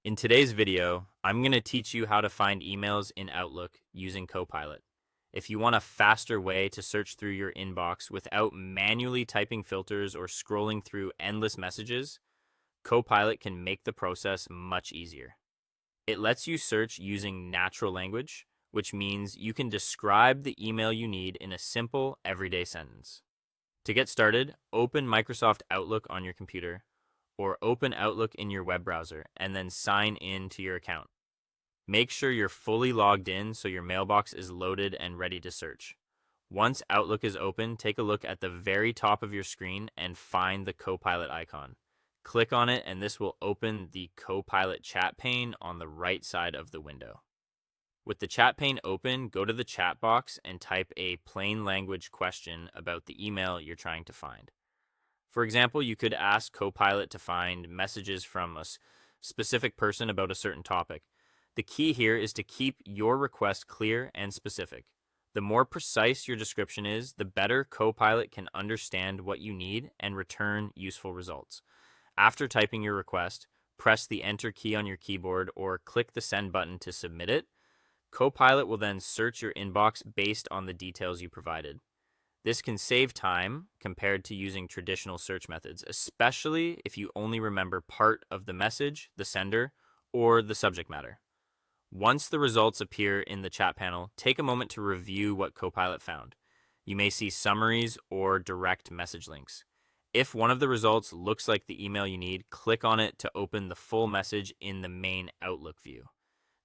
In today's video, I'm going to teach you how to find emails in Outlook using Copilot. If you want a faster way to search through your inbox without manually typing filters or scrolling through endless messages, Copilot can make the process much easier. It lets you search using natural language, which means you can describe the email you need in a simple, everyday sentence. To get started, open Microsoft Outlook on your computer or open Outlook in your web browser and then sign in to your account. Make sure you're fully logged in so your mailbox is loaded and ready to search. Once Outlook is open, take a look at the very top of your screen and find the Copilot icon. Click on it and this will open the Copilot chat pane on the right side of the window. With the chat pane open, go to the chat box and type a plain language question about the email you're trying to find. For example, you could ask Copilot to find messages from a specific person about a certain topic. The key here is to keep your request clear and specific. The more precise your description is, the better Copilot can understand what you need and return useful results. After typing your request, press the Enter key on your keyboard or click the Send button to submit it. Copilot will then search your inbox based on the details you provided. This can save time compared to using traditional search methods, especially if you only remember part of the message, the sender, or the subject matter. Once the results appear in the chat panel, take a moment to review what Copilot found. You may see summaries or direct message links. If one of the results looks like the email you need, click on it to open the full message in the main Outlook view.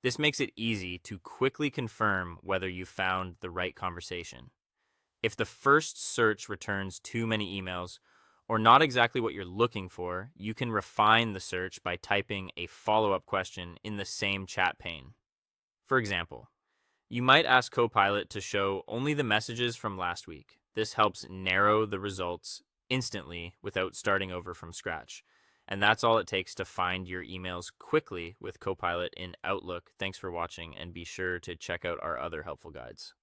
This makes it easy to quickly confirm whether you found the right conversation. If the first search returns too many emails or not exactly what you're looking for, you can refine the search by typing a follow-up question in the same chat pane. For example, you might ask Copilot to show only the messages from last week. This helps narrow the results instantly without starting over from scratch. And that's all it takes to find your emails quickly with Copilot in Outlook. Thanks for watching, and be sure to check out our other helpful guides.